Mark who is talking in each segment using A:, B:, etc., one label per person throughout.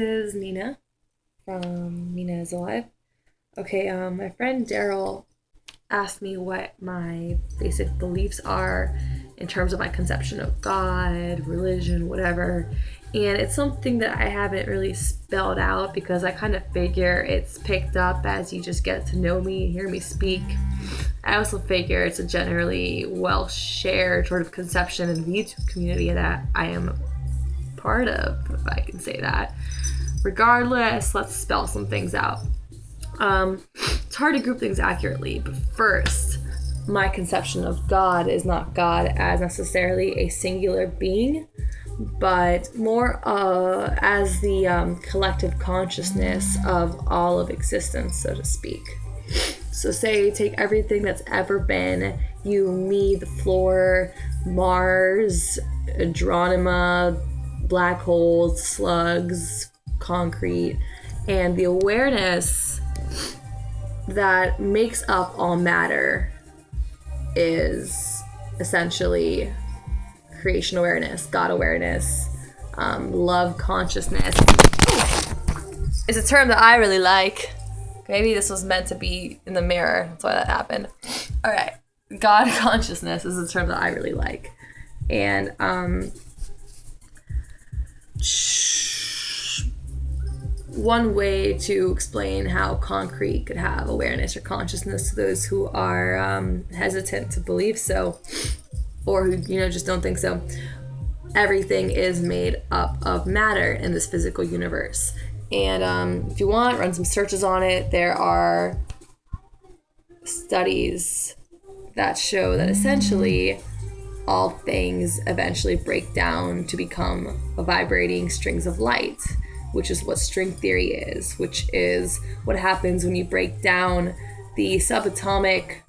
A: This is Nina from Nina is Alive. Okay, my friend Daryl asked me what my basic beliefs are in terms of my conception of God, religion, whatever. And it's something that I haven't really spelled out because I kind of figure it's picked up as you just get to know me and hear me speak. I also figure it's a generally well shared sort of conception in the YouTube community that I am part of, if I can say that. Regardless, let's spell some things out. It's hard to group things accurately, but first, my conception of God is not God as necessarily a singular being, but more as the collective consciousness of all of existence, so to speak. So say, take everything that's ever been, you, me, the floor, Mars, Andromeda, black holes, slugs, concrete, and the awareness that makes up all matter is essentially creation awareness, God awareness, love consciousness. It's a term that I really like. Maybe this was meant to be in the mirror. That's why that happened. All right. God consciousness is a term that I really like. And one way to explain how concrete could have awareness or consciousness to those who are hesitant to believe so, or who just don't think so. Everything is made up of matter in this physical universe, and if you want, run some searches on it. There are studies that show that essentially all things eventually break down to become vibrating strings of light, which is what string theory is, which is what happens when you break down the subatomic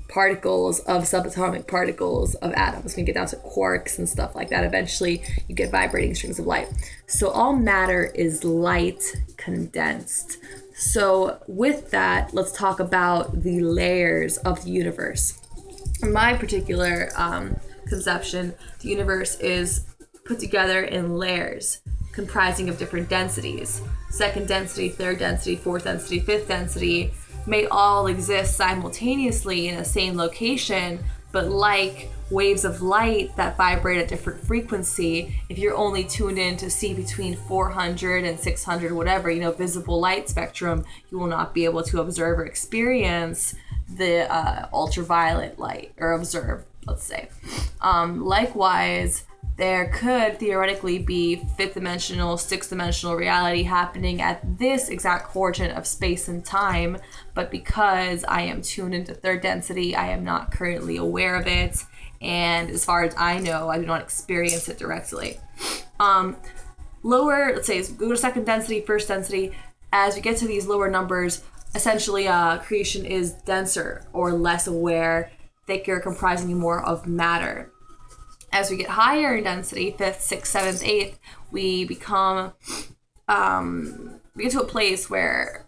A: particles of atoms. When you get down to quarks and stuff like that, eventually you get vibrating strings of light. So all matter is light condensed. So with that, let's talk about the layers of the universe. In my particular conception, the universe is put together in layers comprising of different densities. Second density, third density, fourth density, fifth density may all exist simultaneously in the same location, but like waves of light that vibrate at different frequency, if you're only tuned in to see between 400 and 600, whatever, visible light spectrum, you will not be able to observe or experience the ultraviolet light, or observe, let's say. Likewise, there could theoretically be fifth dimensional, sixth dimensional reality happening at this exact coordinate of space and time, but because I am tuned into third density, I am not currently aware of it, and as far as I know, I do not experience it directly. Lower, let's say, go to second density, first density. As we get to these lower numbers, essentially creation is denser or less aware, thicker, comprising more of matter. As we get higher in density, fifth, sixth, seventh, eighth, we become, we get to a place where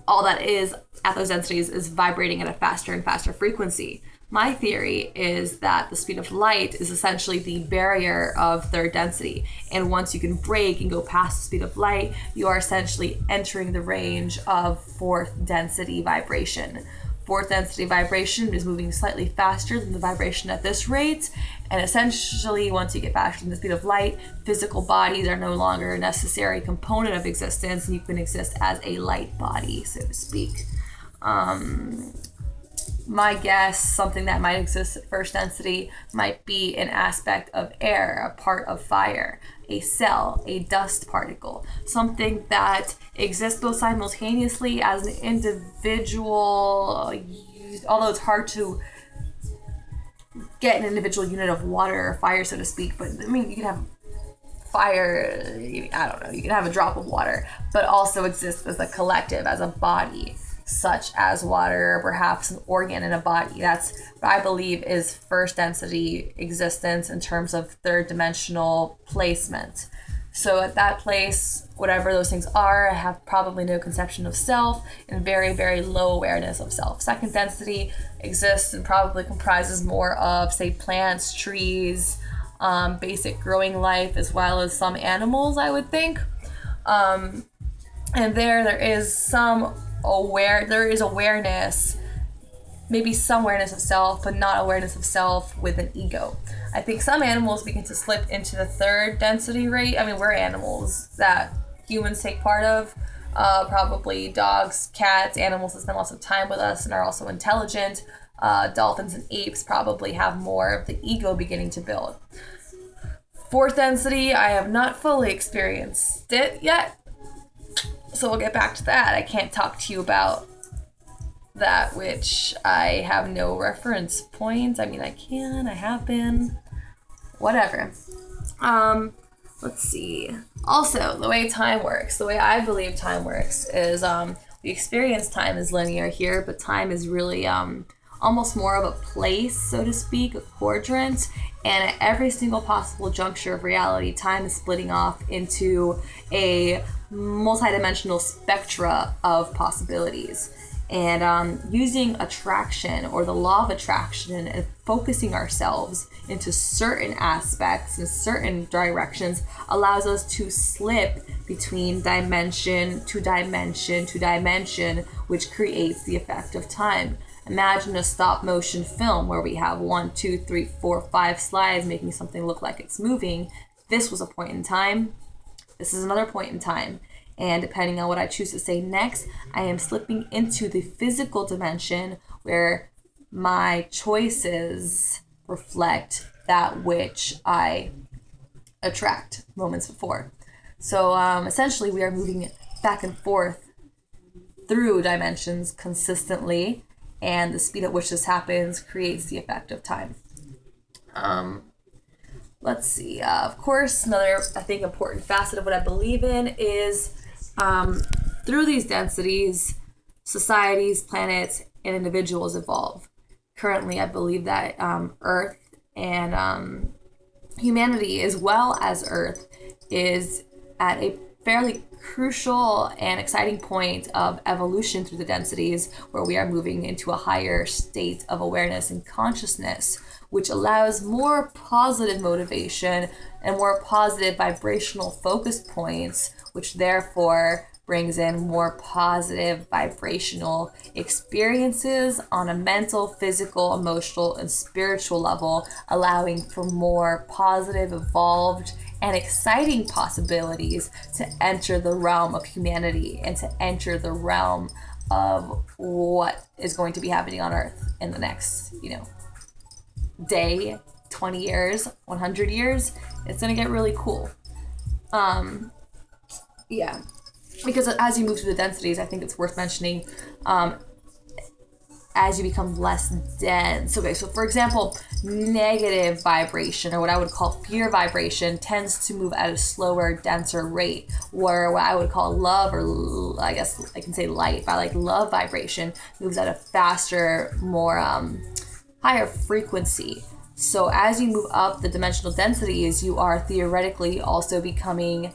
A: all that is at those densities is vibrating at a faster and faster frequency. My theory is that the speed of light is essentially the barrier of third density. And once you can break and go past the speed of light, you are essentially entering the range of fourth density vibration. Fourth density vibration is moving slightly faster than the vibration at this rate, and essentially once you get faster than the speed of light, physical bodies are no longer a necessary component of existence, and you can exist as a light body, so to speak. My guess, something that might exist at first density might be an aspect of air, a part of fire, a cell, a dust particle, something that exists both simultaneously as an individual, although it's hard to get an individual unit of water or fire, so to speak, but I mean, you can have fire, I don't know, you can have a drop of water, but also exists as a collective, as a body, such as water, or perhaps an organ in a body. That's what I believe is first density existence in terms of third dimensional placement. So at that place, whatever those things are, I have probably no conception of self and very, very low awareness of self. Second density exists and probably comprises more of, say, plants, trees, basic growing life, as well as some animals, I would think. And there is awareness, maybe some awareness of self, but not awareness of self with an ego. I think some animals begin to slip into the third density rate. I mean, we're animals that humans take part of. Probably dogs, cats, animals that spend lots of time with us and are also intelligent. Dolphins and apes probably have more of the ego beginning to build. Fourth density, I have not fully experienced it yet. So we'll get back to that. I can't talk to you about that which I have no reference point. I mean, I have been, whatever. Let's see. Also, the way time works, the way I believe time works is we experience time as linear here, but time is really almost more of a place, so to speak, a quadrant. And at every single possible juncture of reality, time is splitting off into a multidimensional spectra of possibilities. And using attraction or the law of attraction and focusing ourselves into certain aspects and certain directions allows us to slip between dimension to dimension to dimension, which creates the effect of time. Imagine a stop motion film where we have 1, 2, 3, 4, 5 slides making something look like it's moving. This was a point in time. This is another point in time. And depending on what I choose to say next, I am slipping into the physical dimension where my choices reflect that which I attract moments before. So essentially, we are moving back and forth through dimensions consistently, and the speed at which this happens creates the effect of time. Let's see. Of course, another, I think, important facet of what I believe in is through these densities, societies, planets, and individuals evolve. Currently, I believe that Earth and humanity, as well as Earth, is at a fairly crucial and exciting point of evolution through the densities, where we are moving into a higher state of awareness and consciousness, which allows more positive motivation and more positive vibrational focus points, which therefore brings in more positive vibrational experiences on a mental, physical, emotional, and spiritual level, allowing for more positive, evolved, and exciting possibilities to enter the realm of humanity and to enter the realm of what is going to be happening on Earth in the next, day, 20 years, 100 years. It's going to get really cool. Yeah. Because as you move through the densities, I think it's worth mentioning, as you become less dense. Okay, so for example, negative vibration, or what I would call fear vibration, tends to move at a slower, denser rate, where what I would call love, or I guess I can say light, but I like love vibration, moves at a faster, more higher frequency. So as you move up the dimensional densities, you are theoretically also becoming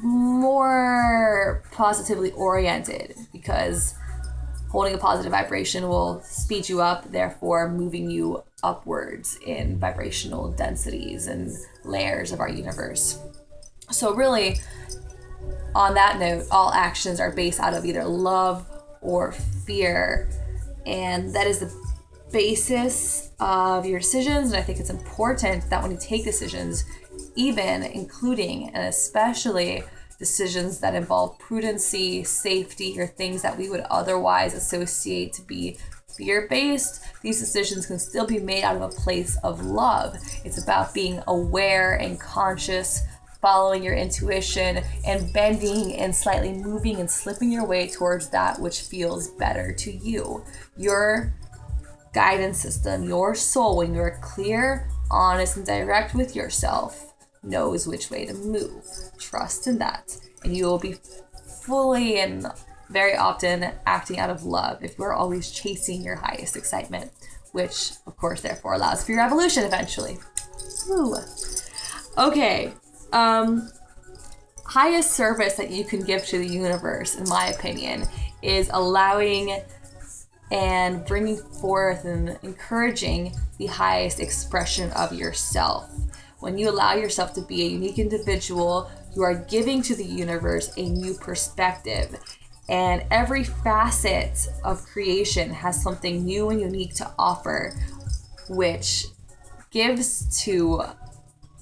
A: more positively oriented, because holding a positive vibration will speed you up, therefore moving you upwards in vibrational densities and layers of our universe. So really, on that note, all actions are based out of either love or fear, and that is the basis of your decisions. And I think it's important that when you take decisions, even including and especially decisions that involve prudency, safety, or things that we would otherwise associate to be fear-based, these decisions can still be made out of a place of love. It's about being aware and conscious, following your intuition, and bending and slightly moving and slipping your way towards that which feels better to you. Your guidance system, your soul, when you're clear, honest, and direct with yourself, knows which way to move. Trust in that, and you will be fully and very often acting out of love if you are always chasing your highest excitement, which of course therefore allows for your evolution eventually. Woo. Okay, highest service that you can give to the universe, in my opinion, is allowing and bringing forth and encouraging the highest expression of yourself. When you allow yourself to be a unique individual, you are giving to the universe a new perspective. And every facet of creation has something new and unique to offer, which gives to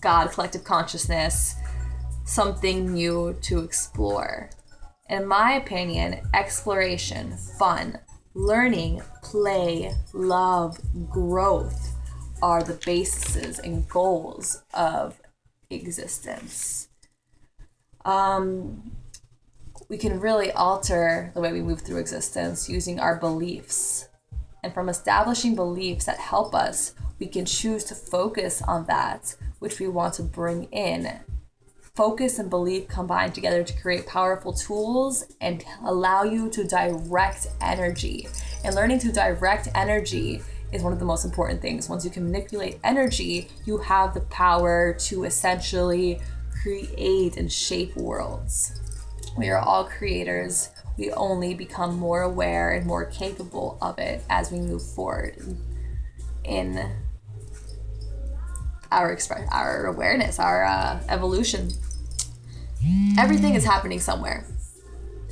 A: God, collective consciousness, something new to explore. In my opinion, exploration, fun, learning, play, love, growth are the bases and goals of existence. We can really alter the way we move through existence using our beliefs. And from establishing beliefs that help us, we can choose to focus on that which we want to bring in. Focus and belief combine together to create powerful tools and allow you to direct energy. And learning to direct energy is one of the most important things. Once you can manipulate energy, you have the power to essentially create and shape worlds. We are all creators. We only become more aware and more capable of it as we move forward in our awareness, our evolution. Everything is happening somewhere.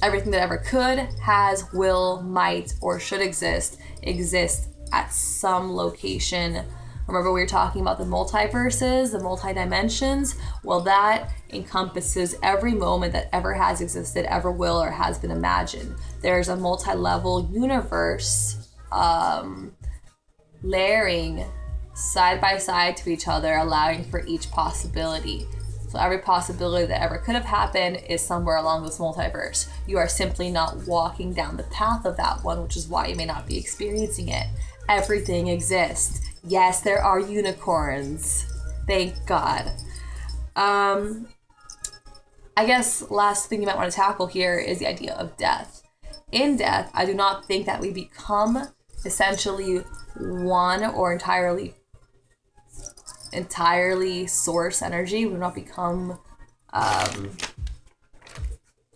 A: Everything that ever could, has, will, might, or should exist exists at some location. Remember we were talking about the multiverses, the multi-dimensions? Well, that encompasses every moment that ever has existed, ever will, or has been imagined. There's a multi-level universe layering side by side to each other, allowing for each possibility. So every possibility that ever could have happened is somewhere along this multiverse. You are simply not walking down the path of that one, which is why you may not be experiencing it. Everything exists. Yes, there are unicorns. Thank God. I guess last thing you might want to tackle here is the idea of death. In death, I do not think that we become essentially one or entirely source energy. We do not become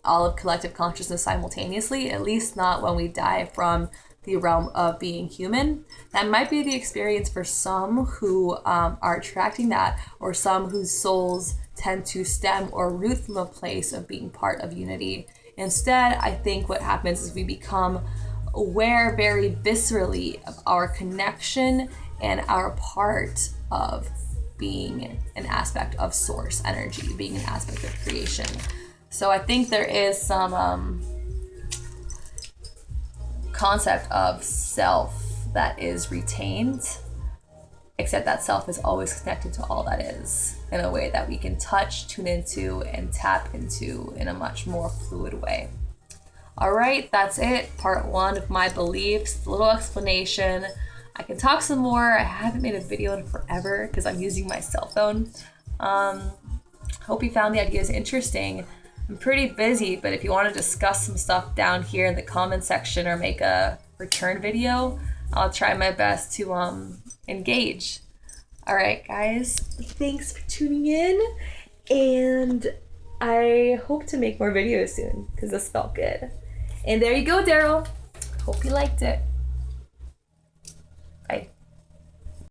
A: all of collective consciousness simultaneously, at least not when we die from the realm of being human. That might be the experience for some who are attracting that, or some whose souls tend to stem or root from a place of being part of unity. Instead, I think what happens is we become aware very viscerally of our connection and our part of being an aspect of source energy, being an aspect of creation. So I think there is some concept of self that is retained, except that self is always connected to all that is in a way that we can touch, tune into, and tap into in a much more fluid way. All right, that's it. Part 1 of my beliefs, a little explanation. I can talk some more. I haven't made a video in forever because I'm using my cell phone. Hope you found the ideas interesting. I'm pretty busy, but if you want to discuss some stuff down here in the comment section or make a return video, I'll try my best to engage. All right, guys, thanks for tuning in, and I hope to make more videos soon because this felt good. And there you go, Daryl. Hope you liked it.